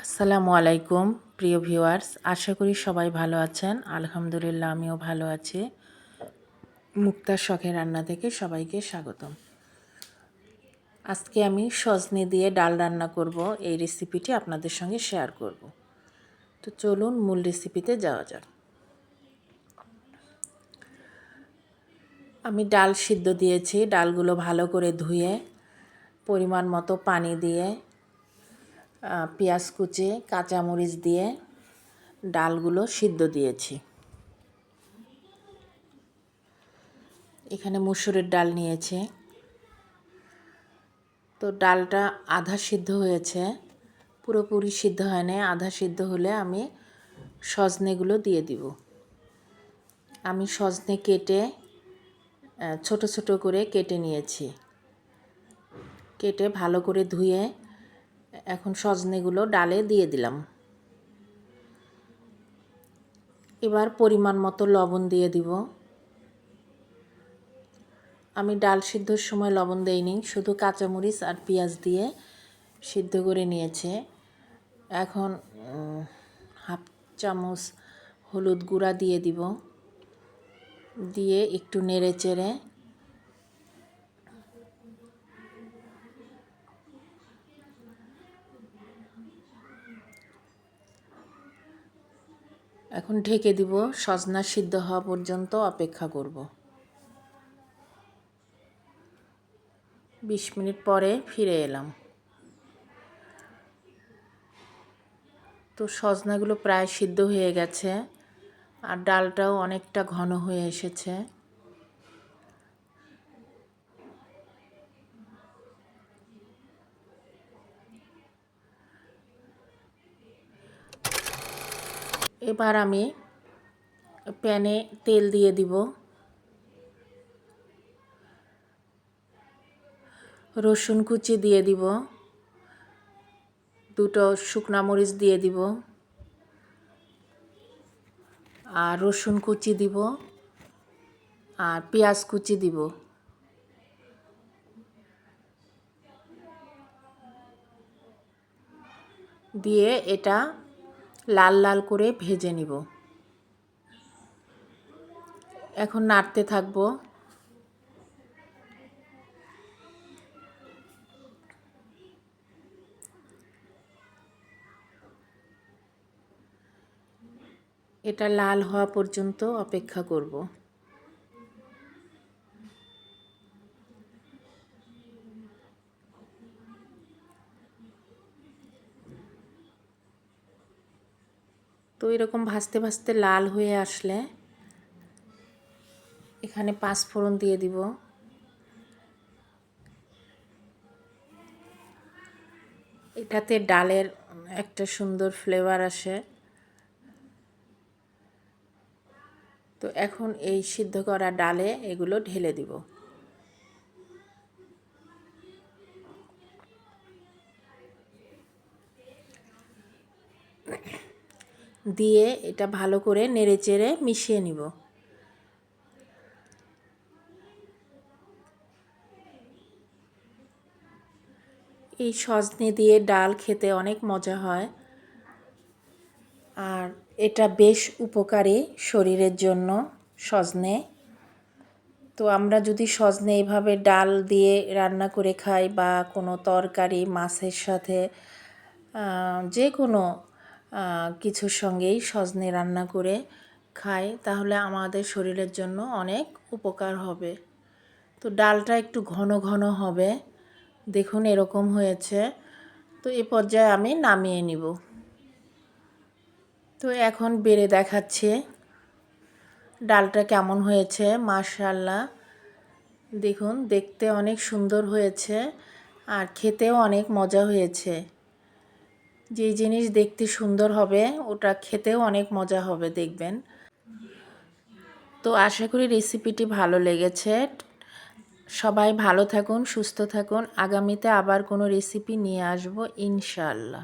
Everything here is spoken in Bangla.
আসসালামু আলাইকুম প্রিয় ভিউয়ার্স, আশা করি সবাই ভালো আছেন। আলহামদুলিল্লাহ আমিও ভালো আছি। মুক্তার শখের রান্না থেকে সবাইকে স্বাগতম। আজকে আমি সজনে দিয়ে ডাল রান্না করব, এই রেসিপিটি আপনাদের সঙ্গে শেয়ার করব। তো চলুন মূল রেসিপিতে যাওয়া যাক। আমি ডাল সিদ্ধ দিয়েছি, ডালগুলো ভালো করে ধুয়ে পরিমাণ মতো পানি দিয়ে পেঁয়াজ কুচি কাঁচামরিচ দিয়ে ডালগুলো সিদ্ধ দিয়েছি। এখানে মসুরের ডাল নিয়েছি। তো ডালটা আধা সিদ্ধ হয়েছে, পুরোপুরি সিদ্ধ হয় না। আধা সিদ্ধ হলে আমি সজনেগুলো দিয়ে দিব। আমি সজনে কেটে ছোট ছোট করে কেটে নিয়েছি। কেটে ভালো করে ধুয়ে এখন সজনেগুলো ডালে দিয়ে দিলাম। এবার পরিমাণ মতো লবণ দিয়ে দিব। আমি ডাল সিদ্ধর সময় লবণ দেইনি, শুধু কাঁচামরিচ আর পেঁয়াজ দিয়ে সিদ্ধ করে নিয়েছে। এখন হাফ চামচ হলুদ গুঁড়া দিয়ে দিব, দিয়ে একটু নেড়ে চেড়ে এখন ঢেকে দিব। সজনা সিদ্ধ হওয়া পর্যন্ত অপেক্ষা করব। 20 মিনিট পরে ফিরে এলাম। তো সজনাগুলো প্রায় সিদ্ধ হয়ে গেছে আর ডালটাও অনেকটা ঘন হয়ে এসেছে। এবার আমি প্যানে তেল দিয়ে দিব। রসুন কুচি দিয়ে দিব, দুটো শুকনা মরিচ দিয়ে দিব, আর রসুন কুচি দিব, আর পেঁয়াজ কুচি দিব। দিয়ে এটা লাল লাল করে ভেজে নিব। এখন নাড়তে থাকবো। এটা লাল হওয়া পর্যন্ত অপেক্ষা করব। তো এরকম ভাজতে ভাজতে লাল হয়ে আসলে এখানে 5 ফোড়ন দিয়ে দিব। এটাতে ডালের একটা সুন্দর ফ্লেভার আসে। তো এখন এই সিদ্ধ করা ডালে এগুলো ঢেলে দিব। দিয়ে এটা ভালো করে নেড়েচেড়ে মিশিয়ে নিব। এই সজনে দিয়ে ডাল খেতে অনেক মজা হয়, আর এটা বেশ উপকারী শরীরের জন্য সজনে। তো আমরা যদি সজনে এইভাবে ডাল দিয়ে রান্না করে খাই বা কোনো তরকারি মাছের সাথে যে কোনো কিছুর সঙ্গেই সজনে রান্না করে খাই, তাহলে আমাদের শরীরের জন্য অনেক উপকার হবে। তো ডালটা একটু ঘন ঘন হবে, দেখুন এরকম হয়েছে। তো এ পর্যায়ে আমি নামিয়ে নিব। তো এখন বেড়ে দেখাচ্ছে ডালটা কেমন হয়েছে। মাশাআল্লাহ, দেখুন দেখতে অনেক সুন্দর হয়েছে আর খেতেও অনেক মজা হয়েছে। যে জিনিস দেখতে সুন্দর হবে ওটা খেতেও অনেক মজা হবে, দেখবেন। তো আশা করি রেসিপিটি ভালো লেগেছে। সবাই ভালো থাকুন, সুস্থ থাকুন। আগামীতে আবার কোনো রেসিপি নিয়ে আসবো ইনশাআল্লাহ।